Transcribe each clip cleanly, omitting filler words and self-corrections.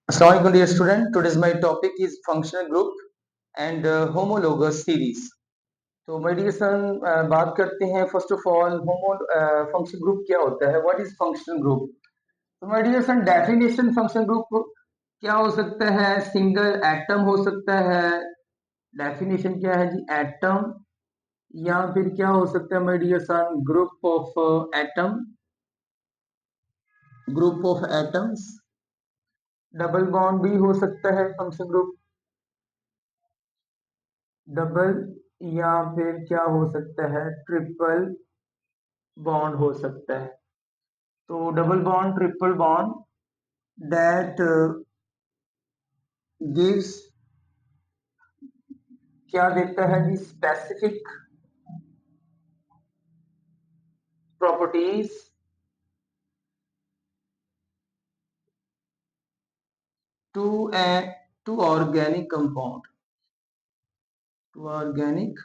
Assalamualaikum dear student. Today's my topic is functional group and homologous series. तो my dear son बात करते हैं first of all homo function group क्या होता है. What is functional group? तो my dear son definition function group क्या हो सकता है? सिंगल एटम हो सकता है. डेफिनेशन क्या है जी? एटम. या फिर क्या हो सकता है my dear son? Group of atom, group of atoms. Double bond भी हो सकता है फंक्शन ग्रुप, डबल. या फिर क्या हो सकता है? ट्रिपल बॉन्ड हो सकता है. तो double bond, triple bond that gives क्या देता है जी? Specific properties to to organic compound, to organic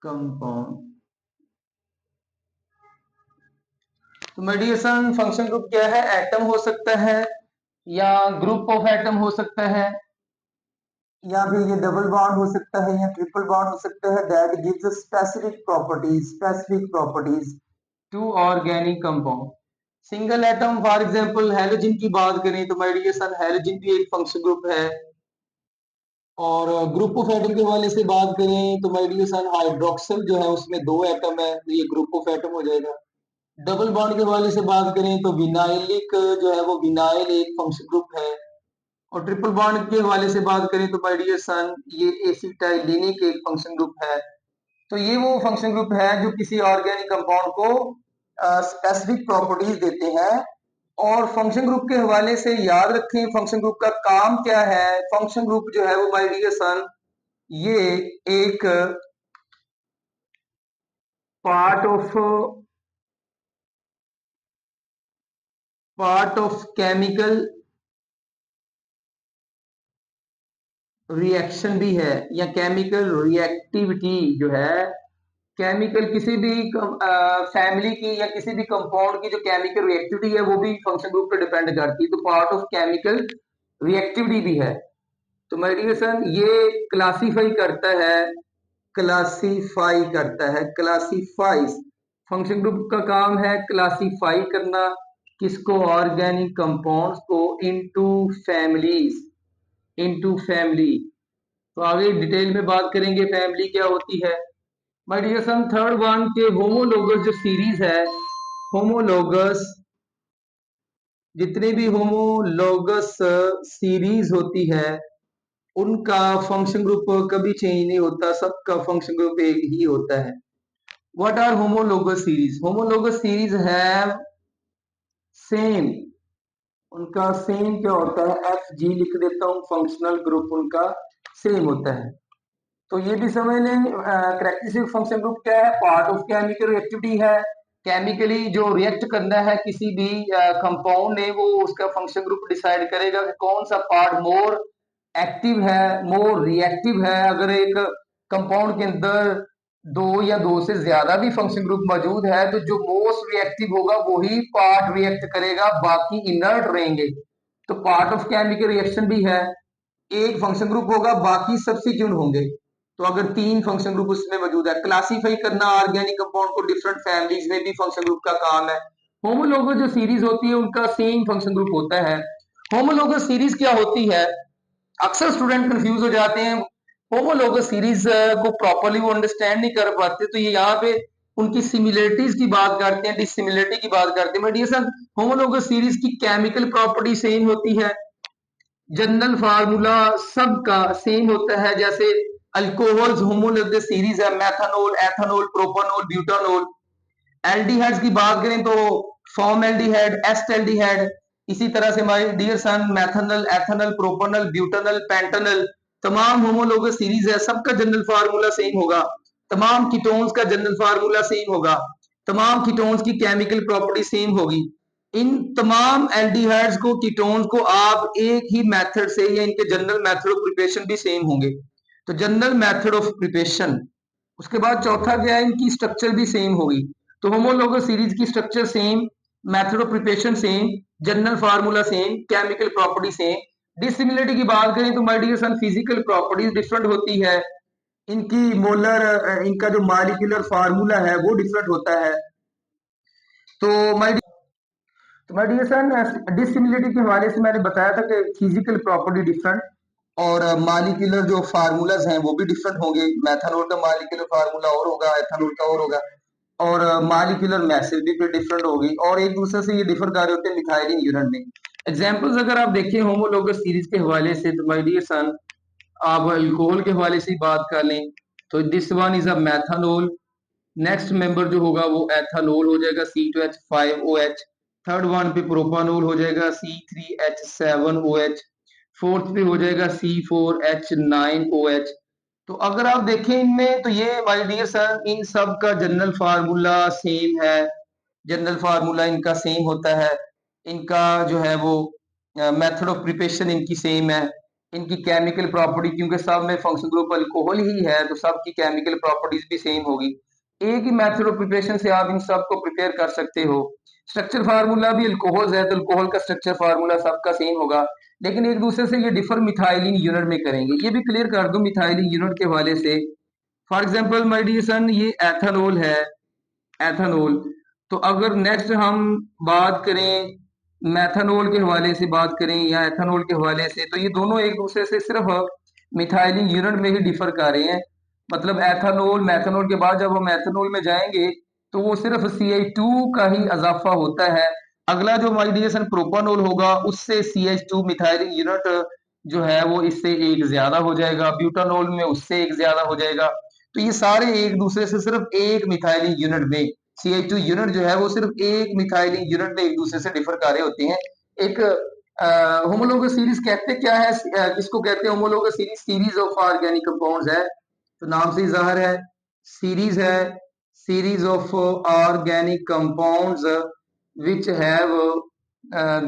compound. तो मेडिएशन फंक्शन ग्रुप क्या है? एटम हो सकता है या ग्रुप ऑफ एटम हो सकता है या फिर ये डबल बॉन्ड हो सकता है या ट्रिपल बॉन्ड हो सकता है. That gives specific properties to organic compound. Single atom for example halogen की बात करें तो माय डियर सन हेलोजन भी एक फंक्शन ग्रुप है. और ग्रुप ऑफ एटम के हवाले से बात करें तो माय डियर सन हाइड्रोक्सिल जो है उसमें 2 एटम है, तो ये ग्रुप ऑफ एटम हो जाएगा. डबल बॉन्ड के हवाले से बात करें तो विनाइलिक जो है वो विनाइल एक फंक्शन ग्रुप है. और ट्रिपल बॉन्ड के हवाले से बात करें तो माय डियर सन ये एसिटाइलिनिक एक फंक्शन ग्रुप है. तो ये वो फंक्शन ग्रुप है जो किसी ऑर्गेनिक कंपाउंड को स्पेसिफिक प्रॉपर्टीज देते हैं. और फंक्शन ग्रुप के हवाले से याद रखें फंक्शन ग्रुप का काम क्या है. फंक्शन ग्रुप जो है वो माय डियर सन ये एक पार्ट ऑफ केमिकल रिएक्शन भी है, या केमिकल रिएक्टिविटी जो है केमिकल किसी भी फैमिली की या किसी भी कंपाउंड की जो केमिकल रिएक्टिविटी है वो भी फंक्शन ग्रुप पे डिपेंड करती है. तो पार्ट ऑफ केमिकल रिएक्टिविटी भी है. तो मेडिकेशन ये क्लासीफाइज. फंक्शन ग्रुप का काम है क्लासीफाई करना किसको? ऑर्गेनिक कंपाउंड्स को इनटू फैमिलीज, इनटू फैमिली. तो आगे डिटेल में बात करेंगे फैमिली क्या होती है. My dear son third one के होमोलोगस जो सीरीज है, होमोलोगस जितने भी होमोलोगस सीरीज होती है उनका फंक्शन ग्रुप कभी चेंज नहीं होता, सबका फंक्शन ग्रुप एक ही होता है. What are homologous series? Homologous series have same, उनका सेम क्या होता है? एफ जी लिख देता हूं. फंक्शनल ग्रुप उनका सेम होता है. तो ये भी समझ लें करेक्टरिस्टिक फंक्शन ग्रुप क्या है? पार्ट ऑफ केमिकल रिएक्टिविटी है. केमिकली जो रिएक्ट करना है किसी भी कंपाउंड ने वो उसका फंक्शन ग्रुप डिसाइड करेगा कि कौन सा पार्ट मोर एक्टिव है, मोर रिएक्टिव है. अगर एक कंपाउंड के अंदर 2 या 2 से ज्यादा भी फंक्शन ग्रुप मौजूद है तो जो मोस्ट रिएक्टिव होगा वही पार्ट रिएक्ट करेगा, बाकी इनर्ट रहेंगे. तो पार्ट ऑफ केमिकल रिएक्शन भी है. एक फंक्शन ग्रुप होगा, बाकी सब्स्टिट्यूट होंगे. तो अगर 3 फंक्शन ग्रुप उसमें मौजूद है. क्लासीफाई करना ऑर्गेनिक कंपाउंड को डिफरेंट फैमिलीज में भी फंक्शन ग्रुप का काम है. होमोलोगस जो सीरीज होती है उनका सेम फंक्शन ग्रुप होता है. होमोलोगस सीरीज क्या होती है? अक्सर स्टूडेंट कंफ्यूज हो जाते हैं, होमोलोगस सीरीज को प्रॉपर्ली वो अंडरस्टैंड नहीं कर पाते. तो ये यहाँ पे उनकी सिमिलरिटीज की बात करते हैं, डिसिमिलरिटी की बात करते हैं. बट ये सर होमोलोगस सीरीज की केमिकल प्रॉपर्टी सेम होती है, जनरल फार्मूला सबका सेम होता है. जैसे अल्कोहल्स होमोलोगस सीरीज है, methanol, ethanol, propanol, butanol. Aldehydes की बात करें तो फॉर्मल्डिहाइड, एस्टल्डिहाइड. इसी तरह से my dear son methanol, ethanol, propanol, butanol, pentanol तमाम होमोलोगस सीरीज है. सबका जनरल फार्मूला सेम होगा. तमाम कीटोन्स का जनरल फार्मूला सेम होगा. तमाम कीटोन्स की केमिकल प्रॉपर्टी सेम होगी. इन तमाम एल्डिहाइड्स को, कीटोन्स को आप एक ही मेथड से या इनके जनरल मेथड ऑफ प्रिपरेशन भी सेम होंगे. तो जनरल मेथड ऑफ प्रिपरेशन. उसके बाद चौथा क्या है? इनकी स्ट्रक्चर भी सेम होगी. तो होमोलोगस सीरीज की structure same, method of preparation same, general formula same, chemical property same. Dissimilarity की बात करें तो my dear son physical properties different होती है, इनकी मोलर इनका जो मॉलिक्यूलर फार्मूला है वो डिफरेंट होता है। तो माय डियर सन डिसिमिलरिटी के हवाले से मैंने बताया था कि फिजिकल प्रॉपर्टी डिफरेंट और मॉलिक्यूलर जो फार्मूलाज हैं वो भी डिफरेंट होंगे। मेथनॉल का मॉलिक्यूलर फार्मूला और होगा, एथनॉल का और होगा, और मॉलिक्यूलर मैसेज भी फिर डिफरेंट होगी और एक दूसरे से ये डिफर कर रहे होते हैं मिथाइलिन यूनिट में। एग्जांपल्स अगर आप देखें होमोलोगस सीरीज के हवाले से तो माय डियर सन आप अल्कोहल के हवाले से ही बात कर लें तो this one is a methanol, next member जो होगा वो एथनॉल हो जाएगा C2H5OH, थर्ड वन पे प्रोपानोल हो जाएगा C3H7OH, फोर्थ पे हो जाएगा C4H9OH। तो अगर आप देखें इनमें तो ये माय डियर सर इन सब का जनरल फार्मूला सेम है, जनरल फार्मूला इनका सेम होता है, इनका जो है वो मेथड ऑफ प्रिपरेशन इनकी सेम है, इनकी केमिकल प्रॉपर्टी क्योंकि सब में फंक्शन ग्रुप अल्कोहल ही है तो सबकी केमिकल प्रॉपर्टीज भी सेम होगी। एक ही मेथड ऑफ प्रिपरेशन से आप इन सब को प्रिपेयर कर सकते हो। स्ट्रक्चर फार्मूला भी अल्कोहल है तो अल्कोहल का स्ट्रक्चर फार्मूला सबका सेम होगा, लेकिन एक दूसरे से ये डिफर मिथाइलिन यूनिट में करेंगे। ये भी क्लियर कर दो मिथाइलिन यूनिट के हवाले से। For example my dear son ये एथनॉल है, एथनॉल। तो अगर नेक्स्ट हम बात करें मेथनॉल के हवाले से बात करें या एथनॉल के हवाले से तो ये दोनों एक दूसरे से सिर्फ मिथाइलिन यूनिट में ही डिफर कर रहे हैं। मतलब एथनॉल मेथनॉल के बाद जब हम एथनॉल में जाएंगे तो वो सिर्फ CH2 का ही इजाफा होता है। अगला जो हमारी डिएशन प्रोपानॉल होगा उससे CH2 मिथाइलिन यूनिट जो है वो इससे एक ज्यादा हो जाएगा, ब्यूटानॉल में उससे एक ज्यादा हो जाएगा। तो ये सारे एक दूसरे से सिर्फ एक मिथाइलिन यूनिट में CH2 यूनिट जो है वो सिर्फ एक मिथाइलिन यूनिट में एक दूसरे से डिफर कर रहे होते हैं। एक होमोलोगस सीरीज कहते क्या है, किसको कहते हैं homologous series? Series of organic compounds है, तो नाम से जाहिर है सीरीज है, series of organic compounds which have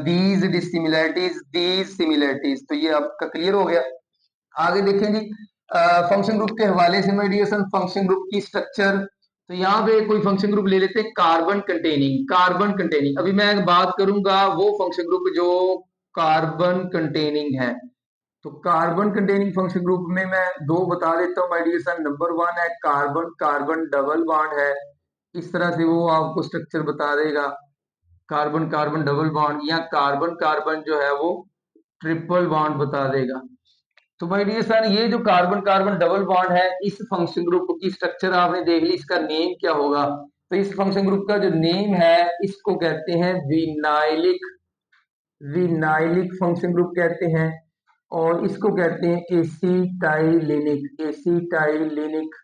these dissimilarities these similarities. तो ये आपका क्लियर हो गया। आगे देखें जी फंक्शन ग्रुप के हवाले से मैं डिएशन फंक्शन ग्रुप की स्ट्रक्चर। तो यहाँ पे कोई फंक्शन ग्रुप ले लेते हैं कार्बन कंटेनिंग, कार्बन कंटेनिंग। अभी मैं बात करूंगा वो फंक्शन ग्रुप जो कार्बन कंटेनिंग है। तो कार्बन कंटेनिंग फंक्शन ग्रुप में मैं दो बता देता हूँ my dear son. Number one है कार्बन कार्बन डबल बॉन्ड है, इस तरह से वो आपको स्ट्रक्चर बता देगा, कार्बन कार्बन डबल बॉन्ड, या कार्बन कार्बन जो है वो ट्रिपल बॉन्ड बता देगा। तो भाई डियर सन ये जो कार्बन कार्बन डबल बॉन्ड है इस फंक्शन ग्रुप की स्ट्रक्चर आपने देख ली, इसका नेम क्या होगा? तो इस फंक्शन ग्रुप का जो नेम है इसको कहते हैं विनाइलिक, विनाइलिक फंक्शन ग्रुप कहते हैं, और इसको कहते हैं एसीटाइलिनिक, एसीटाइलिनिक।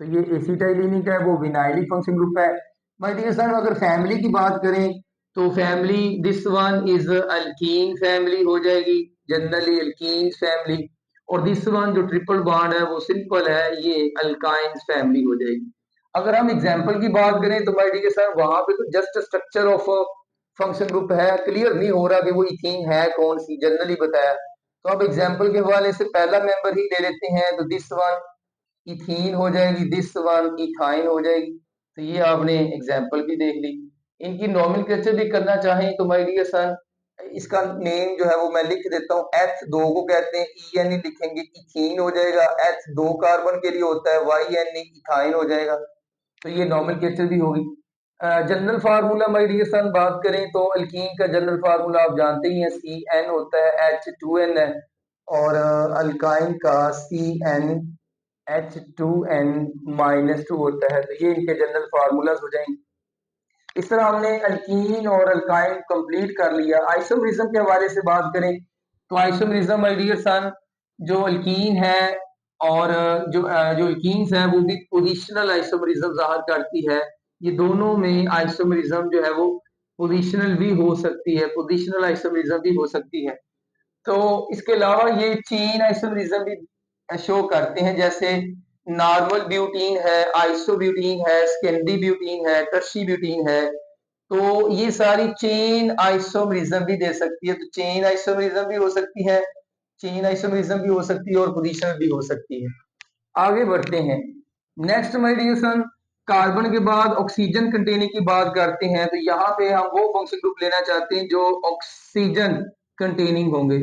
तो ये एसीटाइलिनिक है वो विनाइलिक फंक्शन ग्रुप है। माय डियर सन अगर फैमिली की बात करें तो family this one is alkyne family हो जाएगी, जनरली अल्कीन फैमिली। और दिस वन जो ट्रिपल बॉन्ड है वो सिंपल है, ये अल्काइन फैमिली हो जाएगी। अगर हम एग्जांपल की बात करें तो माय डियर सन वहां पे तो just structure of function group है, क्लियर नहीं हो रहा कि वो इथीन है कौन सी, जनरली बताया। तो अब एग्जांपल के हवाले से पहला मेंबर ही ले लेते हैं, तो दिस वन इथीन हो जाएगी, दिस वन इथाइन हो जाएगी। तो ये आपने एग्जांपल भी देख ली। इनकी नोमेनक्लेचर भी करना चाहें तो माय डियर सन इसका नेम जो है वो मैं लिख देता हूँ। एथ दो को कहते हैं, EN लिखेंगे, इथीन हो जाएगा। एथ दो कार्बन के लिए होता है, YN इथाइन हो जाएगा। तो ये नोमेनक्लेचर भी होगी। General formula my dear son बात करें तो अल्कीन का जनरल फार्मूला आप जानते ही हैं, CN होता है, H2N है, और अल्काइन का CnH2n-2 होता है। तो ये इनके जनरल फार्मूलाज हो जाएंगे। इस तरह हमने अल्कीन और अल्काइन कंप्लीट कर लिया। आइसोमरिज्म के हवाले से बात करें तो आइसोमरिज्म माय डियर सन जो अल्कीन है और जो अल्कीन्स है वो भी पोजिशनल आइसोमरिज्म ज़ाहिर करती है। ये दोनों में आइसोमरिज्म जो है वो पोजिशनल भी हो सकती है, पोजिशनल आइसोमरिज्म भी हो सकती है। तो इसके अलावा ये चेन आइसोमरिज्म भी शो करते हैं, जैसे नॉर्मल ब्यूटीन है, आइसोब्यूटीन है, स्कैंडी ब्यूटीन है, टर्शी ब्यूटीन है। तो ये सारी चेन आइसोमरिज्म भी दे सकती है। तो चेन आइसोमरिज्म भी हो सकती है, चेन आइसोमरिज्म भी हो सकती है और पोजिशनल भी हो सकती है। आगे बढ़ते हैं। Next my dear son carbon के बाद ऑक्सीजन कंटेनिंग की बात करते हैं तो यहाँ पे हम वो फंक्शन ग्रुप लेना चाहते हैं जो ऑक्सीजन कंटेनिंग होंगे,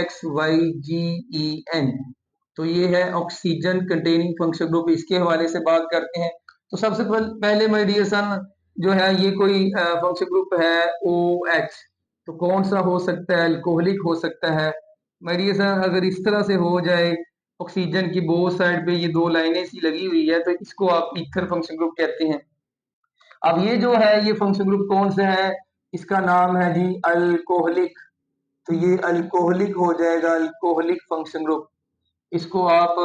OXYGEN। तो ये है ऑक्सीजन कंटेनिंग फंक्शन ग्रुप, इसके हवाले से बात करते हैं। तो सबसे पहले माय डियर सन जो है ये कोई फंक्शन ग्रुप है OH, तो कौन सा हो सकता है? अल्कोहलिक हो सकता है। माय डियर सन अगर इस तरह से हो जाए, ऑक्सीजन की बोथ साइड पे ये दो लाइनें सी लगी हुई है, तो इसको आप ईथर फंक्शन ग्रुप कहते हैं। अब ये जो है ये फंक्शन ग्रुप कौन सा है? इसका नाम है जी अल्कोहलिक। तो ये अल्कोहलिक हो जाएगा, अल्कोहलिक फंक्शन ग्रुप। इसको आप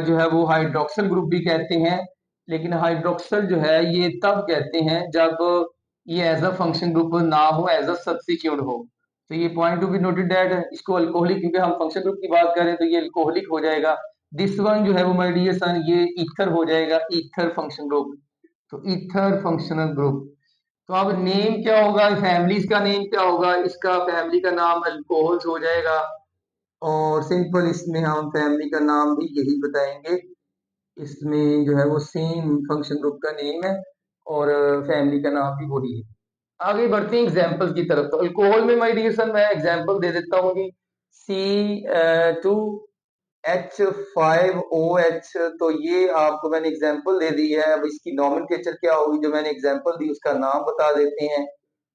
जो है वो हाइड्रोक्सल ग्रुप भी कहते हैं, लेकिन हाइड्रोक्सल जो है ये तब कहते हैं जब ये एज अ फंक्शन ग्रुप ना हो, एज अ सब्स्टिट्यूट हो। तो ये point to be noted that इसको अल्कोहलिक, क्योंकि हम फंक्शन ग्रुप की बात करें तो ये अल्कोहलिक हो जाएगा। दिस वन जो है वो माय डियर सन ये ईथर हो जाएगा, ईथर फंक्शन ग्रुप। तो ईथर फंक्शनल ग्रुप। तो अब नेम क्या होगा, फैमिलीज का नेम क्या होगा? इसका फैमिली का नाम अल्कोहल्स हो जाएगा, और सिंपल इसमें हम फैमिली का नाम भी यही बताएंगे। इसमें जो है वो सेम फंक्शन ग्रुप का नेम है और फैमिली का नाम भी वही है। आगे बढ़ते हैं एग्जाम्पल की तरफ। तो अल्कोहल में माय डियर सन मैं एग्जाम्पल दे देता हूँ कि C2H5OH। तो ये आपको मैंने एग्जाम्पल दे दी है। अब इसकी नॉमेनक्लेचर क्या होगी, जो मैंने एग्जाम्पल दी उसका नाम बता देते हैं।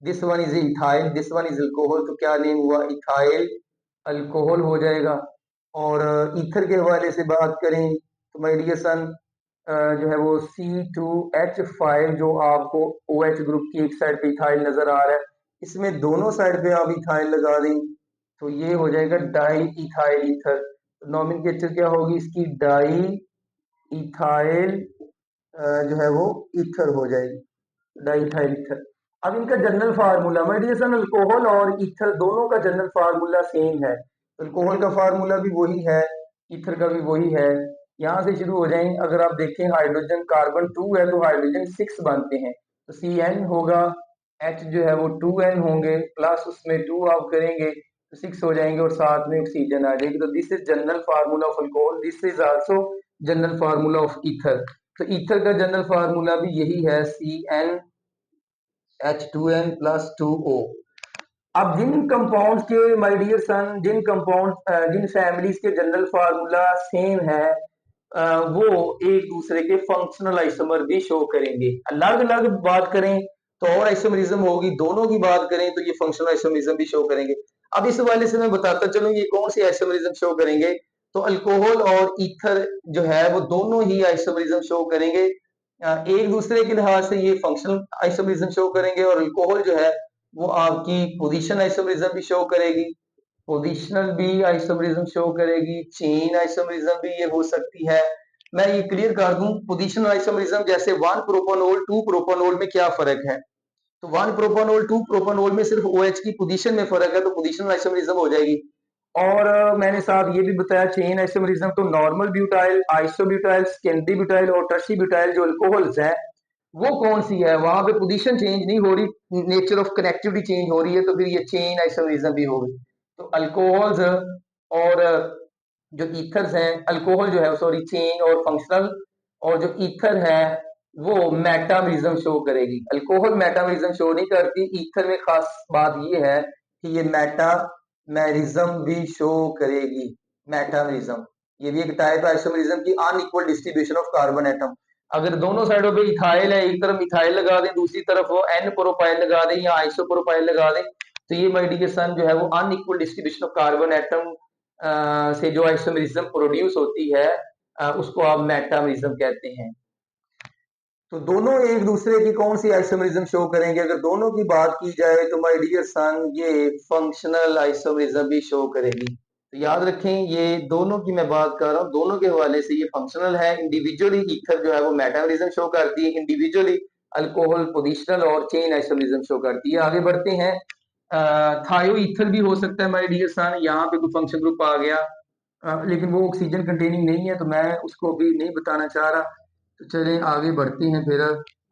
This one is ethyl, this one is alcohol. तो क्या नेम हुआ? इथाइल अल्कोहल हो जाएगा। और ईथर के हवाले से बात करें तो माय डियर सन जो है वो C2H5 जो आपको OH ग्रुप की एक साइड पे इथाइल नजर आ रहा है, इसमें दोनों साइड पे आप इथाइल लगा दें तो ये हो जाएगा डाई इथाइल ईथर। नॉमेनक्लेचर क्या होगी इसकी? डाई इथाइल जो है वो ईथर हो जाएगी, डाई इथाइल ईथर। अब इनका general formula my dear son, alcohol और ईथर दोनों का जनरल फार्मूला सेम है। अल्कोहल का फार्मूला भी वही है, ईथर का भी वही है। यहाँ से शुरू हो जाएंगे। अगर आप देखें हाइड्रोजन कार्बन 2 है तो हाइड्रोजन 6 बनते हैं, तो CN होगा, H जो है वो 2N होंगे, प्लस उसमें 2 आप करेंगे तो 6 हो जाएंगे और साथ में ऑक्सीजन आ जाएगी। तो this is general formula of alcohol, this is also general formula of ether. तो ईथर का जनरल फार्मूला भी यही है, CnH2n+2O। अब जिन कंपाउंड्स के माय डियर सन, जिन कंपाउंड जिन फैमिलीज के जनरल फार्मूला सेम है, वो एक दूसरे के फंक्शनल आइसोमर भी शो करेंगे। अलग अलग बात करें तो और आइसोमरिज्म होगी, दोनों की बात करें तो ये फंक्शनल आइसोमरिज्म भी शो करेंगे। अब इस हवाले से मैं बताता चलूं ये कौन सी आइसोमरिज्म शो करेंगे। तो अल्कोहल और ईथर जो है वो दोनों ही आइसोमरिज्म शो करेंगे। एक दूसरे के लिहाज से ये फंक्शनल आइसोमरिज्म शो करेंगे, और अल्कोहल जो है वो आपकी पोजीशन आइसोमरिज्म भी शो करेगी, पोजिशनल भी आइसोमरिज्म शो करेगी, चेन आइसोमरिज्म भी ये हो सकती है। मैं ये क्लियर कर दूं, पोजिशनल आइसोमरिज्म जैसे 1 प्रोपानोल 2 प्रोपानोल में क्या फर्क है? तो 1 प्रोपानोल 2 प्रोपानोल में सिर्फ OH की पोजीशन में फर्क है, तो पोजिशनल आइसोमरिज्म हो जाएगी। और मैंने साथ ये भी बताया चेन आइसोमरिज्म, तो normal butyl, isobutyl, secondary butyl और टर्शी ब्यूटाइल जो अल्कोहल्स हैं वो कौन सी है? वहां पे पोजीशन चेंज नहीं हो रही, नेचर ऑफ कनेक्टिविटी चेंज हो रही है, तो फिर ये चेन आइसोमरिज्म भी होगी। तो अल्कोहल्स और जो ईथर्स हैं, अल्कोहल जो है सॉरी चेन और फंक्शनल, और जो ईथर है वो मेटामरिज्म शो करेगी। अल्कोहल मेटामरिज्म शो नहीं करती, ईथर में खास बात ये है कि ये मेटामेरिज्म भी शो करेगी। मेटामरिज्म ये भी एक टाइप है आइसोमरिज्म की, unequal distribution of carbon atom. अगर दोनों साइडों पे इथाइल है, एक तरफ मिथाइल लगा दें, दूसरी तरफ वो एन प्रोपाइल लगा दें या आइसो प्रोपाइल लगा दें, तो ये माय डियर सन जो है वो unequal distribution of carbon atom से जो आइसोमरिज्म प्रोड्यूस होती है उसको आप मेटामरिज्म कहते हैं। तो दोनों एक दूसरे की कौन सी आइसोमरिज्म शो करेंगे? अगर दोनों की बात की जाए तो माय डियर सन ये फंक्शनल आइसोमरिज्म भी शो करेगी। तो याद रखें ये दोनों की मैं बात कर रहा हूँ, दोनों के हवाले से ये फंक्शनल है। इंडिविजुअली ईथर जो है वो मेटामरिज्म शो करती है, इंडिविजुअली अल्कोहल पोजिशनल और चेन आइसोमरिज्म शो करती है। आगे बढ़ते हैं। थायो ईथर भी हो सकता है माय डियर सन, यहाँ पे कोई फंक्शन ग्रुप आ गया, लेकिन वो ऑक्सीजन कंटेनिंग नहीं है तो मैं उसको भी नहीं बताना चाह रहा। तो चलें आगे बढ़ते हैं, फिर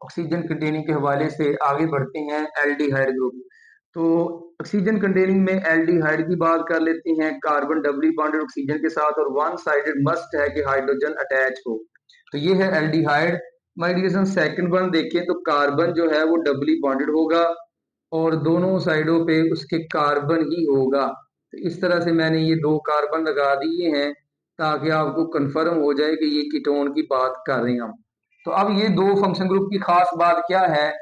ऑक्सीजन कंटेनिंग के हवाले से आगे बढ़ते हैं एल्डिहाइड ग्रुप। तो ऑक्सीजन कंटेनिंग में एल्डिहाइड की बात कर लेते हैं। कार्बन डबली बॉन्डेड ऑक्सीजन के साथ और वन साइडेड मस्ट है कि हाइड्रोजन अटैच हो। तो ये है aldehyde. My dear son second one देखें तो कार्बन जो है वो डबली बॉन्डेड होगा और दोनों साइडों पे उसके कार्बन ही होगा। तो इस तरह से मैंने ये दो कार्बन लगा दिए हैं ताकि आपको कंफर्म हो जाए कि ये कीटोन की बात कर रहे हैं हम। तो अब ये दो फंक्शन ग्रुप की खास बात क्या है,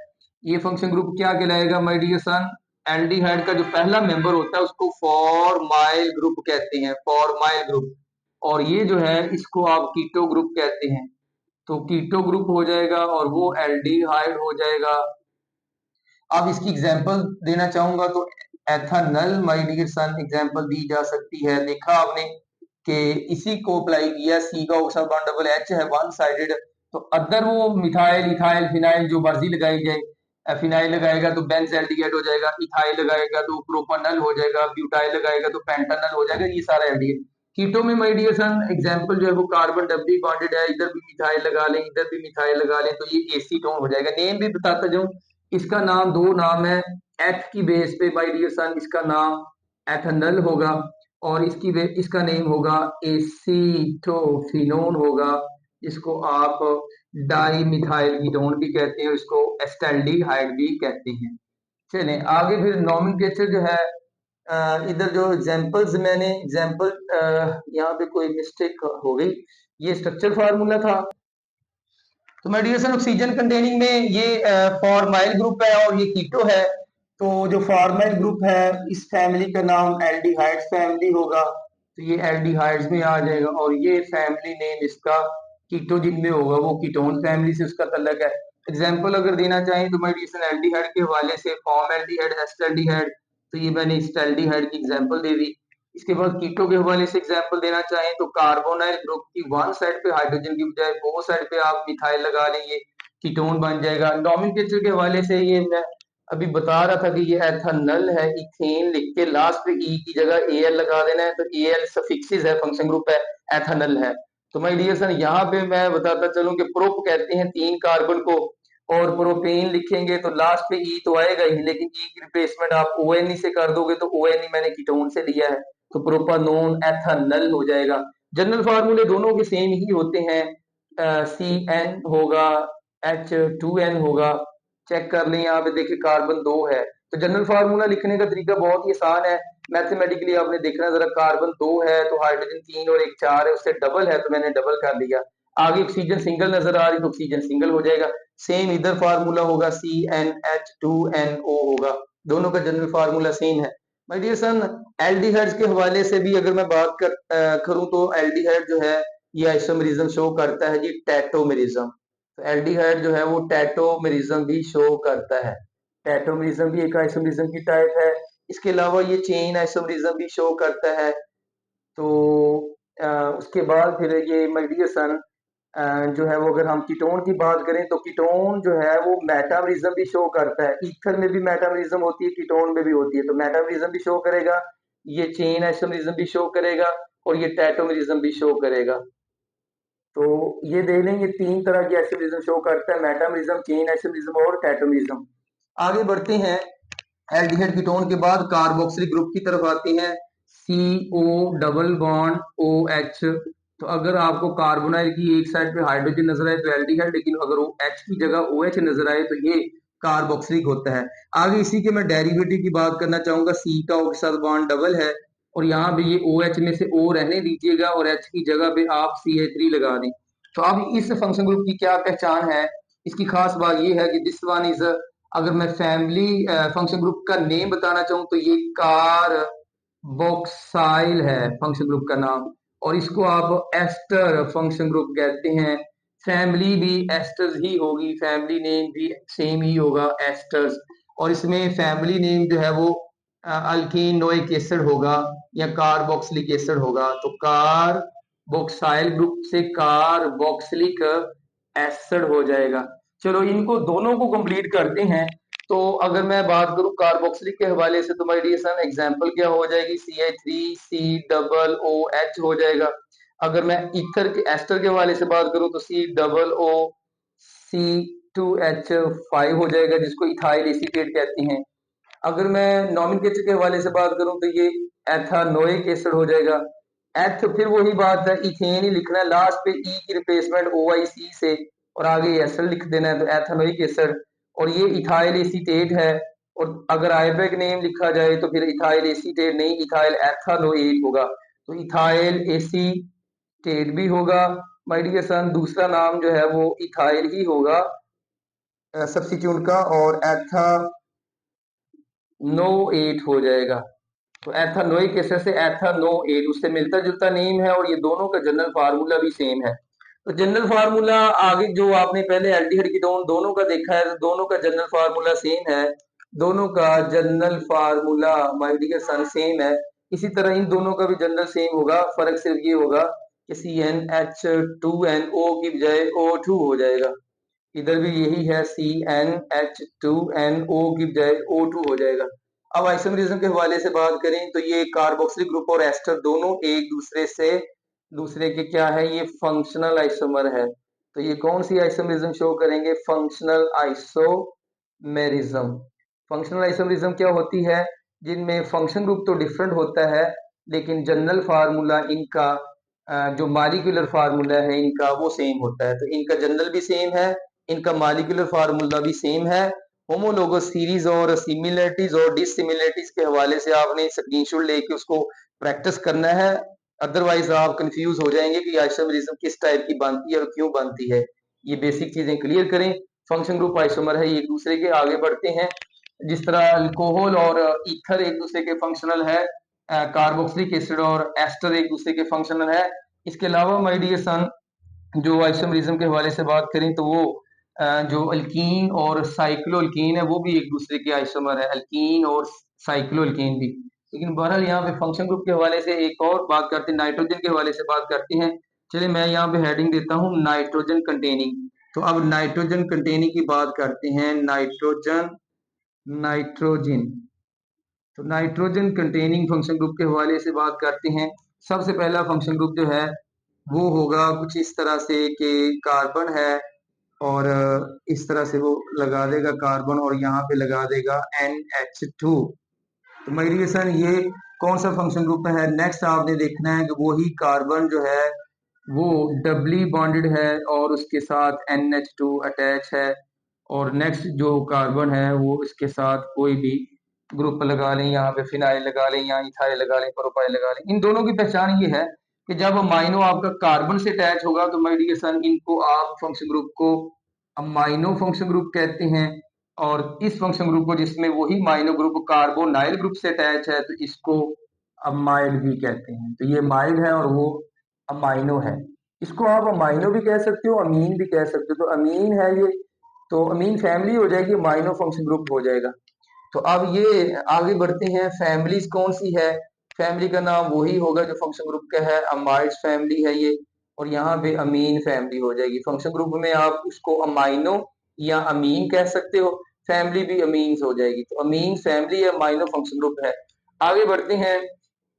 ये फंक्शन ग्रुप क्या कहलाएगा माय डियर सन, एल्डिहाइड का जो पहला मेंबर होता है उसको फॉर्माइल ग्रुप कहते हैं, फॉर्माइल ग्रुप। और ये जो है इसको आप कीटो ग्रुप कहते हैं। तो कीटो ग्रुप हो जाएगा और वो एल्डिहाइड हो जाएगा। अब इसकी एग्जांपल देना चाहूंगा तो एथानल माय डियर सन एग्जांपल दी जा सकती है। देखा आपने कि इसी को अप्लाई किया, सी का ऑक्सीजन बॉन्ड डबल एच है वन साइडेड, तो अदर वो मिथाइल इथाइल फिनाइल जो मर्जी लगाई जाए, फिनाइल लगाएगा तो बेंजल्डिहाइड हो जाएगा, इथाइल लगाएगा तो प्रोपानल हो जाएगा, ब्यूटाइल लगाएगा तो पेंटानल हो जाएगा, ये सारा एल्डिहाइड। कीटो में माय डियर सन एग्जांपल जो है वो कार्बन डबली बॉन्डेड है, इधर भी मिथाइल लगा लें इधर भी मिथाइल लगा लें तो ये एसीटोन हो जाएगा। नेम भी बताता जाऊं, इसका नाम दो नाम है, एथ की बेस पे माय डियर सन इसका नाम एथनल होगा और इसका नेम होगा एसीटोफिनोन होगा, जिसको आप डाई मिथाइल कीटोन भी कहते हैं, इसको एस्टैल्डिहाइड भी कहते हैं। चलें आगे फिर नॉमेनक्लेचर जो है, इधर जो एग्जांपल्स मैंने एग्जांपल यहाँ पे कोई मिस्टेक हो गई, ये स्ट्रक्चर फार्मूला था। तो मेडिएशन ऑक्सीजन कंटेनिंग में ये फॉर्माइल ग्रुप है और ये कीटो है। तो जो फॉर्माइल ग्रुप है इस फैमिली का नाम एल्डिहाइड्स फैमिली होगा, तो ये एल्डिहाइड्स में आ जाएगा और ये फैमिली नेम इसका कीटोजिन में होगा, वो कीटोन फैमिली से उसका तल्लक है। एग्जांपल अगर देना चाहें तो मेडिएशन एल्डिहाइड के हवाले से फॉर्म एल्डिहाइड, एस्टल्डिहाइड, तो ये मैंने एस्टल्डिहाइड की एग्जांपल दे दी। इसके बाद कीटो के हवाले से एग्जांपल देना चाहें तो कार्बोनाइल ग्रुप की वन साइड पे हाइड्रोजन की बजाय दो साइड पे आप मिथाइल लगा लेंगे, कीटोन बन जाएगा। नॉमेनक्लेचर के हवाले से ये मैं अभी बता रहा था कि ये एथनल है, इथेन लिख के लास्ट पे ई की जगह एल लगा देना है, तो एल सफिक्सेस है, फंक्शन ग्रुप है, एथनल है। तो माय डियर सर यहाँ पे मैं बताता चलूं कि प्रोप कहते हैं तीन कार्बन को, और प्रोपेन लिखेंगे तो लास्ट पे ई तो आएगा ही, लेकिन ई की रिप्लेसमेंट आप ओ एन ई से कर दोगे तो ओ एन ई मैंने कीटोन से लिया है तो प्रोपानोन एथनल हो जाएगा। जनरल फार्मूले दोनों के सेम ही होते हैं, सी एन होगा, एच टू एन होगा। चेक कर लें यहाँ पे देखिए कार्बन दो है, तो जनरल फार्मूला लिखने का तरीका बहुत ही आसान है। मैथमेटिकली आपने देखना जरा, कार्बन दो है तो हाइड्रोजन तीन और एक चार है, उससे डबल है तो मैंने डबल कर लिया। आगे ऑक्सीजन सिंगल नजर आ रही तो ऑक्सीजन सिंगल हो जाएगा। सेम इधर फार्मूला होगा, C N H two N O होगा, दोनों का जनरल फार्मूला सेम है। माय डियर सन एल्डिहाइड्स के हवाले से भी अगर मैं बात करूं तो एल्डिहाइड जो है ये आइसोमेरिज्म शो करता है जी, टैटोमेरिज्म। तो एल्डिहाइड जो है वो टैटोमेरिज्म भी शो करता है, टैटोमेरिज्म भी एक आइसोमेरिज्म की टाइप है। इसके अलावा ये चेन आइसोमेरिज्म भी शो करता है। तो उसके बाद फिर ये माय डियर सन जो है वो अगर हम कीटोन की बात करें तो कीटोन जो है वो मेटामरिज्म भी शो करता है, ईथर में भी मेटामरिज्म होती है, कीटोन में भी होती है, तो मेटामरिज्म भी शो करेगा, ये चेन आइसोमरिज्म भी शो करेगा और ये टैटोमरिज्म भी शो करेगा। तो ये देख लें, ये तीन तरह की आइसोमरिज्म शो करता है, मेटामरिज्म, चेन आइसोमरिज्म और टैटोमरिज्म। आगे बढ़ते हैं, एल्डिहाइड कीटोन के बाद कार्बोक्सिलिक ग्रुप की तरफ आते हैं, C O double bond O H. तो अगर आपको कार्बोनाइल की एक साइड पे हाइड्रोजन नजर आए तो एल्डिहाइड, लेकिन अगर वो एच की जगह ओ एच नजर आए तो ये कार्बोक्सिलिक होता है। आगे इसी के मैं डेरिवेटिव की बात करना चाहूंगा, सी का ओ के साथ बॉन्ड डबल है और यहाँ पे ये ओ एच में से ओ रहने दीजिएगा और एच की जगह पे आप सी एच थ्री लगा दें। तो अब इस फंक्शन ग्रुप की क्या पहचान है, इसकी खास बात ये है कि दिस वन इज, अगर मैं फैमिली फंक्शन ग्रुप का नेम बताना चाहूँ तो ये कार बॉक्साइल है फंक्शन ग्रुप का नाम, और इसको आप एस्टर फंक्शन ग्रुप कहते हैं। फैमिली भी एस्टर्स ही होगी, फैमिली नेम भी सेम ही होगा, एस्टर्स। और इसमें फैमिली नेम जो है वो अल्कीन नोइक एसिड होगा या कार्बोक्सिलिक एसिड होगा, तो कार बॉक्साइल ग्रुप से कार्बोक्सिलिक एसिड हो जाएगा। चलो इनको दोनों को कंप्लीट करते हैं। तो अगर मैं बात करूं कार्बोक्सिलिक के हवाले से तो माय डियर सन एग्जांपल क्या हो जाएगी, CH3COOH हो जाएगा। अगर मैं ईथर के एस्टर के हवाले से बात करूं तो COOC2H5 हो जाएगा, जिसको इथाइल एसीटेट कहते हैं। अगर मैं नॉमेनक्लेचर के हवाले से बात करूं तो ये एथानोइक एसिड हो जाएगा। एथ फिर वही बात है, इथेन ही लिखना है, लास्ट पे ई की रिप्लेसमेंट OIC से और आगे एसल लिख देना है, तो एथेनोइक एसिड। और ये इथाइल एसीटेट है, और अगर आईबैक नेम लिखा जाए तो फिर इथाइल एसीटेट नहीं, इथाइल एथेनोएट होगा। तो इथाइल एसीटेट भी होगा माय डियर सन, दूसरा नाम जो है वो इथाइल ही होगा सब्स्टिट्यूट का, और एथानोएट हो जाएगा। तो एथानोइक एसिड से एथानोएट, उससे मिलता जुलता नेम है, और ये दोनों का जनरल फार्मूला भी सेम है। तो जनरल फार्मूला आगे जो आपने पहले एल्डिहाइड कीटोन दोनों का देखा है, तो दोनों का जनरल फार्मूला सेम है, दोनों का general formula my dear son same है। इसी तरह इन दोनों का भी जनरल सेम होगा, फर्क सिर्फ ये होगा कि CnH2NO की बजाय O2 हो जाएगा। इधर भी यही है, CnH2NO की बजाय O2 हो जाएगा। अब आइसोमरिज्म के हवाले से बात करें तो ये कार्बोक्सिलिक ग्रुप और एस्टर दोनों एक दूसरे के क्या है, ये फंक्शनल आइसोमर है। तो ये कौन सी आइसोमरिज्म शो करेंगे, फंक्शनल आइसोमेरिज्म। फंक्शनल आइसोमरिज्म क्या होती है, जिनमें फंक्शन ग्रुप तो डिफरेंट होता है, लेकिन जनरल फार्मूला इनका जो मालिक्यूलर फार्मूला है इनका वो सेम होता है। तो इनका जनरल भी सेम है, इनका मालिक्यूलर फार्मूला भी सेम है। होमोलोगस सीरीज और सिमिलरिटीज और डिसिमिलरिटीज के हवाले से आपने स्क्रीनशॉट लेके उसको प्रैक्टिस करना है, अदरवाइज आप कंफ्यूज हो जाएंगे कि आइसोमरिज्म किस टाइप की बनती है और क्यों बनती है। ये बेसिक चीजें क्लियर करें। फंक्शन ग्रुप आइसोमर है, ये एक दूसरे के आगे बढ़ते हैं। जिस तरह अल्कोहल और ईथर एक दूसरे के फंक्शनल है, कार्बोक्सिलिक एसिड और एस्टर एक दूसरे के फंक्शनल है। इसके अलावा माय डियर सन, जो आइसोमरिज्म के हवाले से बात करें तो वो जो अल्कीन और साइक्लो अल्कीन है वो भी एक दूसरे के आइसोमर है, अल्कीन और साइक्लो अल्कीन भी। लेकिन बहरहाल यहाँ पे फंक्शन ग्रुप के हवाले से एक और बात करते हैं, नाइट्रोजन के हवाले से बात करते हैं। चलिए मैं यहाँ पे हेडिंग देता हूँ नाइट्रोजन कंटेनिंग। तो अब नाइट्रोजन कंटेनिंग की बात करते हैं, नाइट्रोजन। तो नाइट्रोजन कंटेनिंग फंक्शन ग्रुप के हवाले से बात करते हैं। सबसे पहला फंक्शन ग्रुप जो है वो होगा कुछ इस तरह से कि कार्बन है, और इस तरह से वो लगा देगा कार्बन, और यहाँ पे लगा देगा NH2। तो मेरी डियर ये कौन सा फंक्शन ग्रुप है। नेक्स्ट आपने देखना है कि वही कार्बन जो है वो डबली बॉन्डेड है और उसके साथ NH2 अटैच है, और नेक्स्ट जो कार्बन है वो इसके साथ कोई भी ग्रुप लगा लें, यहाँ पे फिनाइल लगा लें या इथाइल लगा लें, प्रोपाइल लगा लें। इन दोनों की पहचान ये है कि जब अमाइनो आपका कार्बन से अटैच होगा तो माय डियर सन इनको आप फंक्शन ग्रुप को अमाइनो फंक्शन ग्रुप कहते हैं, और इस फंक्शन ग्रुप को जिसमें वही माइनो ग्रुप कार्बोनाइल ग्रुप से अटैच है तो इसको अमाइड भी कहते हैं। तो ये माइड है और वो अमाइनो है। इसको आप अमाइनो भी कह सकते हो, अमीन भी कह सकते हो। तो अमीन है ये, तो अमीन फैमिली हो जाएगी, अमाइनो फंक्शन ग्रुप हो जाएगा। तो अब ये आगे बढ़ते हैं, फैमिलीज कौन सी है। फैमिली का नाम वही होगा जो फंक्शन ग्रुप का है, अमाइड्स फैमिली है ये, और यहाँ पे अमीन फैमिली हो जाएगी। फंक्शन ग्रुप में आप उसको अमाइनो या अमीन कह सकते हो, फैमिली भी अमीन्स हो जाएगी। तो अमीन फैमिली या अमाइनो फंक्शन ग्रुप है। आगे बढ़ते हैं,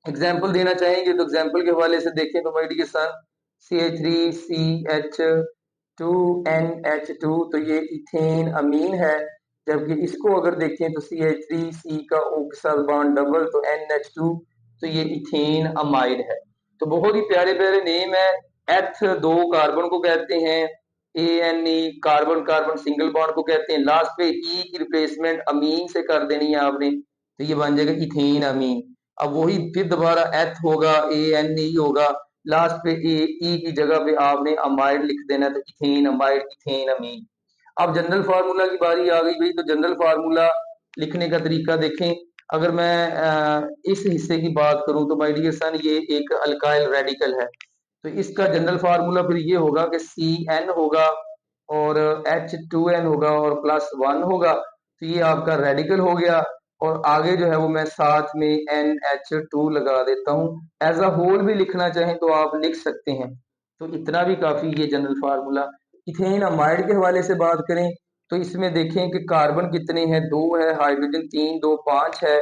एग्जाम्पल देना चाहेंगे तो एग्जाम्पल के हवाले से देखें तो माय डियर सन, CH3CH2NH2, तो ये इथेन अमीन है। जबकि इसको अगर देखें तो CH3C का O के साथ बॉन्ड डबल, तो NH2, तो ये इथेन अमाइड है। तो बहुत ही प्यारे प्यारे नेम है। एथ दो कार्बन को कहते हैं, ANE carbon carbon single bond को कहते हैं, लास्ट पे ई की रिप्लेसमेंट अमीन से कर देनी है आपने, तो ये बन जाएगा इथेन अमीन। अब वही फिर दोबारा एथ होगा, ANE होगा, लास्ट पे ई की जगह पे आपने अमाइड लिख देना, तो इथेन अमाइड, इथेन अमीन। अब जनरल फार्मूला की बारी आ गई भाई, तो जनरल फार्मूला लिखने का तरीका देखें। अगर मैं इस हिस्से की बात करूं तो माय डियर सन ये एक अल्काइल रेडिकल है। तो इसका जनरल फार्मूला फिर ये होगा कि CN होगा और H2N होगा और +1 होगा, तो ये आपका रेडिकल हो गया। और आगे जो है वो मैं साथ में NH2 लगा देता हूँ। एज अ होल भी लिखना चाहें तो आप लिख सकते हैं। तो इतना भी काफी ये जनरल फार्मूला। इथेन अमाइड के हवाले से बात करें तो इसमें देखें कि कार्बन कितने हैं, 2 है, हाइड्रोजन 3, 2 5 है,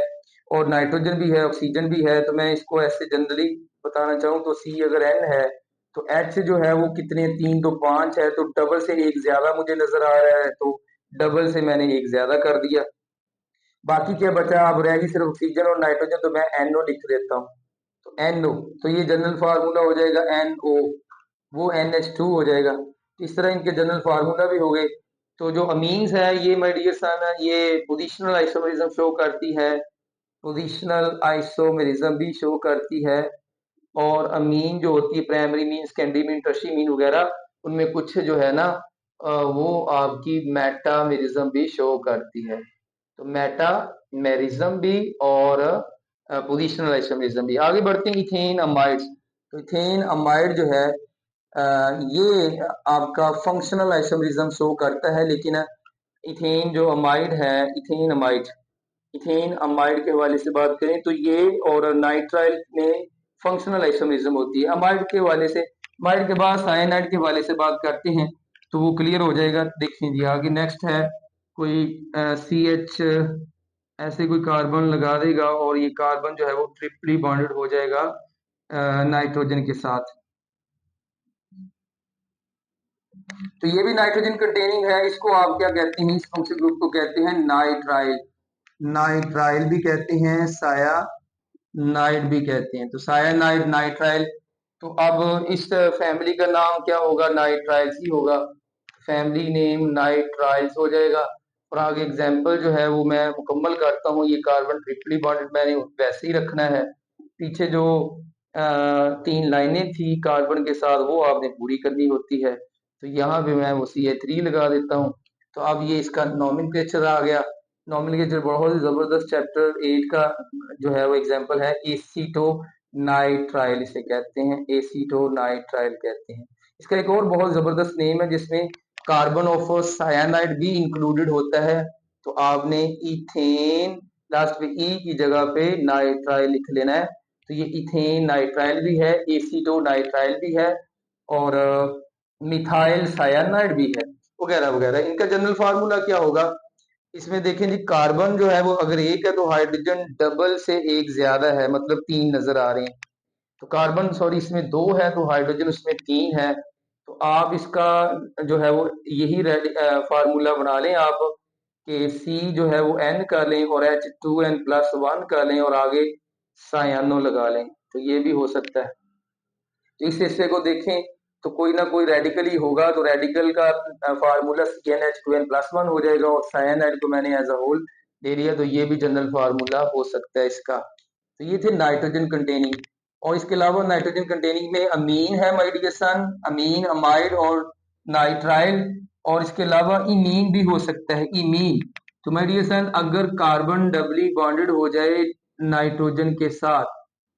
और नाइट्रोजन भी है, ऑक्सीजन भी है। तो मैं इसको ऐसे जनरली बताना चाहूँ तो C अगर N है तो H जो है वो कितने, 3 2 5 है, तो डबल से एक ज्यादा मुझे नजर आ रहा है, तो डबल से मैंने एक ज्यादा कर दिया। बाकी क्या बचा, अब रहेगी सिर्फ ऑक्सीजन और नाइट्रोजन, तो मैं NO लिख देता हूँ। तो NO, तो ये जनरल फार्मूला हो जाएगा NO, वो NH2 हो जाएगा। इस तरह इनके जनरल फार्मूला भी हो गए। तो जो अमीन्स है ये माय डियर सन ये पोजिशनल आइसोमेरिज्म शो करती है, पोजिशनल आइसोमेरिज्म भी शो करती है। और अमीन जो होती है primary mean, secondary mean, tertiary mean वगैरह, उनमें कुछ जो है ना वो आपकी मेटामेरिज्म भी शो करती है। तो मेटामेरिज्म भी और पोजिशनल आइसोमेरिज्म भी। आगे बढ़ते हैं इथेन अमाइड्स। तो इथेन अमाइड जो है ये आपका फंक्शनल आइसोमेरिज्म शो करता है, लेकिन इथेन जो अमाइड है, इथेन अमाइड के हवाले से बात करें तो ये और नाइट्राइल में फंक्शनल आइसोमेरिज्म होती है। अमाइड के हवाले से, अमाइड के बाद साइनाइड के हवाले से बात करते हैं तो वो क्लियर हो जाएगा। देखिए जी आगे नेक्स्ट है कोई CH ऐसे कोई कार्बन लगा देगा और ये कार्बन जो है वो ट्रिपली बॉन्डेड हो जाएगा नाइट्रोजन के साथ। तो ये भी नाइट्रोजन कंटेनिंग है। इसको आप क्या कहते हैं, इस फंक्शन ग्रुप को कहते हैं नाइट्राइल। नाइट्राइल भी कहते हैं, साया नाइट भी कहते हैं। तो सायानाइड, नाइट्राइल। तो अब इस फैमिली का नाम क्या होगा, नाइट्राइल्स ही होगा। फैमिली नेम नाइट्राइल्स हो जाएगा। और आगे एग्जाम्पल जो है वो मैं मुकम्मल करता हूँ। ये कार्बन ट्रिपली बॉन्डेड मैंने वैसे ही रखना है। पीछे जो 3 लाइनें थी कार्बन के साथ वो आपने पूरी करनी होती है। तो यहाँ पे मैं वो CH3 लगा देता हूँ। तो अब ये इसका नॉमेनक्लेचर आ गया। नॉमेनक्लेचर बहुत ही जबरदस्त चैप्टर 8 का जो है वो एग्जांपल है। एसीटो नाइट्राइल इसे कहते हैं, एसीटो नाइट्राइल कहते हैं। इसका एक और बहुत जबरदस्त नेम है जिसमें कार्बन ऑफ सायानाइड भी इंक्लूडेड होता है। तो आपने इथेन लास्ट में ई की जगह पे नाइट्राइल लिख लेना है। तो ये इथेन नाइट्राइल भी है, एसीटो नाइट्राइल भी है और मिथाइल सायानाइड भी है वगैरह वगैरह। इनका जनरल फार्मूला क्या होगा, इसमें देखें जी कार्बन जो है वो अगर एक है तो हाइड्रोजन डबल से एक ज्यादा है, मतलब 3 नजर आ रहे हैं। तो कार्बन सॉरी इसमें 2 है तो हाइड्रोजन उसमें 3 है। तो आप इसका जो है वो यही फार्मूला बना लें आप कि C जो है वो N कर लें और H2N+1 कर लें और आगे सायानो लगा लें। तो ये भी हो सकता है। तो इस हिस्से को देखें तो कोई ना कोई रेडिकल ही होगा। तो रेडिकल का फार्मूला CnH2n+1 हो जाएगा और साइनाइड को मैंने एज अ होल दे दिया। तो ये भी जनरल फार्मूला हो सकता है इसका। तो ये थे नाइट्रोजन कंटेनिंग। और इसके अलावा नाइट्रोजन कंटेनिंग में अमीन है my dear son, amine, amide और नाइट्राइल। और इसके अलावा इमीन भी हो सकता है, इमीन। तो माय डियर सन अगर कार्बन डबली बॉन्डेड हो जाए नाइट्रोजन के साथ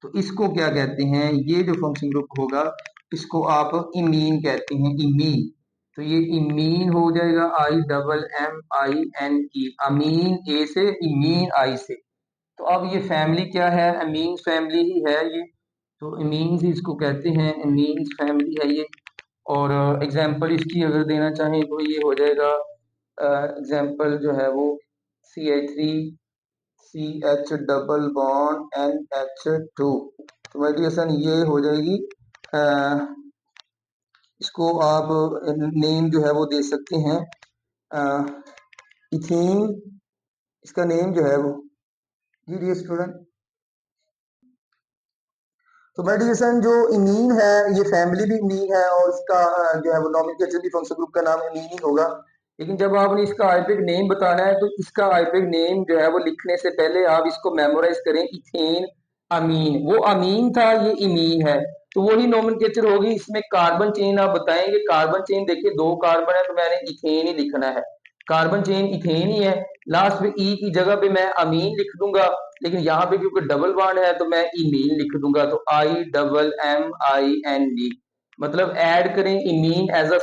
तो इसको क्या कहते हैं, ये जो फंक्शन ग्रुप होगा इसको आप इमीन कहते हैं, इमीन। तो ये इमीन हो जाएगा, IMMINE, अमीन ए से, इमीन आई से। तो अब ये फैमिली क्या है, अमीन फैमिली ही है ये। तो अमीन्स ही इसको कहते हैं, अमीन्स फैमिली है ये। और एग्जांपल इसकी अगर देना चाहें तो ये हो जाएगा एग्जांपल जो है वो CH3 CH double bond NH2। तो मेडिएशन ये हो जाएगी। इसको आप नेम जो है वो दे सकते हैं इथीन। इसका नेम जो है वो जी डियर स्टूडेंट। तो मेडिएशन जो इमीन है ये फैमिली भी इमीन है और इसका जो है वो नॉमेनक्लेचर भी फंक्शन ग्रुप का नाम इमीन ही होगा। लेकिन जब आपने इसका आईपीक नेम बताना है तो इसका आईपीक नेम जो है वो लिखने से पहले आप इसको मेमोराइज करें, इथेन अमीन। वो अमीन था, ये इमीन है, तो वही नॉमेनक्लेचर होगी। इसमें कार्बन चेन आप बताएंगे, कार्बन चेन देखिए 2 कार्बन है तो मैंने इथेन ही लिखना है, कार्बन चेन इथेन ही है। लास्ट में ई की जगह पे मैं अमीन लिख दूंगा, लेकिन यहाँ पे क्योंकि डबल बॉन्ड है तो मैं इमीन लिख दूंगा। तो IMMINE मतलब ऐड करें, इमीन एज अ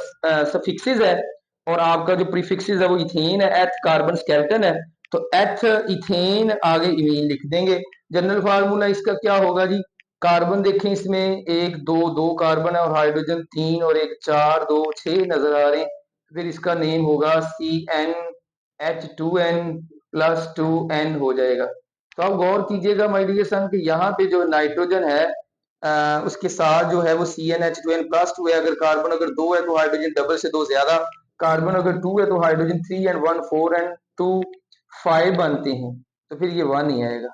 सफिक्सेस है और आपका जो प्रीफिक्सेस है वो इथेन है, एथ कार्बन स्केलेटन है तो एथ इथेन आगे इमीन लिख देंगे। जनरल फार्मूला इसका क्या होगा जी, कार्बन देखें इसमें 1 2 2 कार्बन है और हाइड्रोजन 3 और 1 4 2 6 नजर आ रहे हैं। फिर इसका नेम होगा CnH2n+2n हो जाएगा। तो आप गौर कीजिएगा माय डियर सन कि यहाँ पे जो नाइट्रोजन है उसके साथ जो है वो CnH2n+2 है। अगर कार्बन अगर 2 है तो हाइड्रोजन डबल से 2 ज्यादा, कार्बन अगर 2 है तो हाइड्रोजन 3 एंड 1 4 एंड 2 5 बनते हैं। तो फिर ये 1 ही आएगा।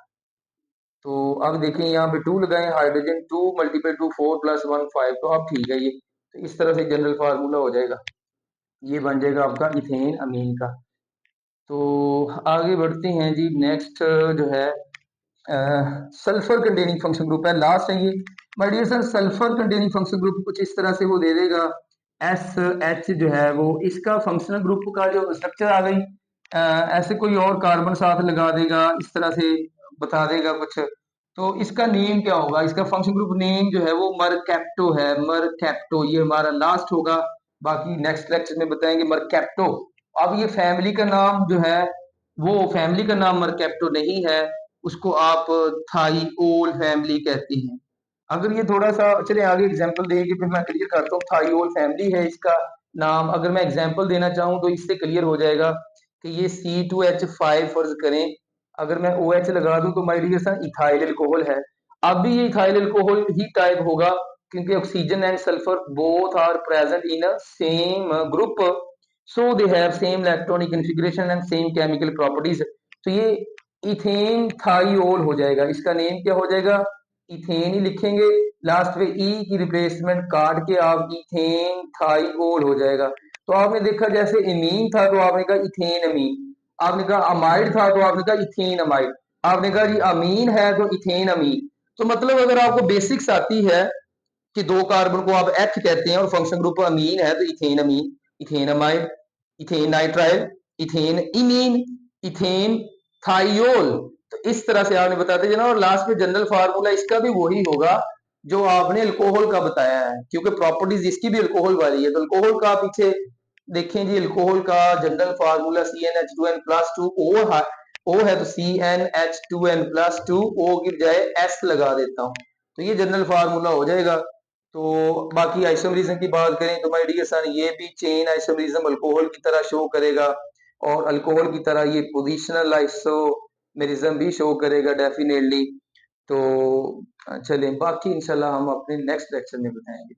तो अब देखें यहाँ पे 2 लगाएं, हाइड्रोजन 2 × 2 4 + 1 5। तो अब ठीक है ये। तो इस तरह से जनरल फार्मूला हो जाएगा, ये बन जाएगा आपका इथेन अमीन का। तो आगे बढ़ते हैं जी, नेक्स्ट जो है सल्फर कंटेनिंग फंक्शन ग्रुप है, लास्ट है ये my dear sir. Sulphur containing function group कुछ इस तरह से वो दे देगा, एस एच जो है वो इसका फंक्शनल ग्रुप का जो स्ट्रक्चर आ गई, ऐसे कोई और कार्बन साथ लगा देगा, इस तरह से बता देगा कुछ। तो इसका नेम क्या होगा, इसका फंक्शन ग्रुप नेम जो है वो मरकैप्टो है, मरकैप्टो, ये हमारा लास्ट होगा, बाकी नेक्स्ट लेक्चर में बताएंगे मरकैप्टो। अब ये फैमिली का नाम जो है वो फैमिली का नाम मरकैप्टो नहीं है, उसको आप थाईओल फैमिली कहते हैं। अगर ये थोड़ा सा चले आगे एग्जांपल देंगे फिर मैं क्लियर करता हूँ। थाईओल फैमिली है इसका नाम, अगर मैं एग्जांपल देना चाहूँ तो इससे क्लियर हो जाएगा कि ये C2H5 फर्ज करें, अगर मैं OH लगा दूं तो my dear son ethyl alcohol है। अब भी ये इथाइल अल्कोहल ही टाइप होगा क्योंकि oxygen and sulphur both are present in a same group, so they have same electronic configuration and same chemical properties. तो ये इथेन थाईओल हो जाएगा, इसका नेम क्या हो जाएगा, इथेन ही लिखेंगे, लास्ट में ई की रिप्लेसमेंट काट के आप इथेन थाईओल हो जाएगा। तो आपने देखा जैसे इमीन था तो आपने कहा इथेन अमीन, आपने कहा अमाइड था तो आपने कहा इथेन अमाइड, आपने कहा जी अमीन है तो इथेन अमीन। तो मतलब अगर आपको बेसिक्स आती है कि दो कार्बन को आप एच कहते हैं और फंक्शन ग्रुप अमीन है तो ethane amine, ethane amide, ethane nitrile, ethane imine, ethane thiol. तो इस तरह से आपने बताते जाना और लास्ट में जनरल फार्मूला इसका भी वही होगा जो आपने अल्कोहल का बताया है, क्योंकि प्रॉपर्टीज इसकी भी अल्कोहल वाली है। तो अल्कोहल का पीछे देखें जी, अल्कोहल का जनरल फार्मूला CnH2n+2 O है तो CnH2n+2 O की बजाय S लगा देता हूँ, तो ये जनरल फार्मूला हो जाएगा। तो बाकी आइसोमरिज्म की बात करें तो माय डियर सन ये भी चेन आइसोमरिज्म अल्कोहल की तरह शो करेगा और अल्कोहल की तरह ये पोजिशनल आइसोमेरिज्म भी शो करेगा डेफिनेटली। तो चलें बाकी इंशाल्लाह हम अपने नेक्स्ट लेक्चर में बताएंगे।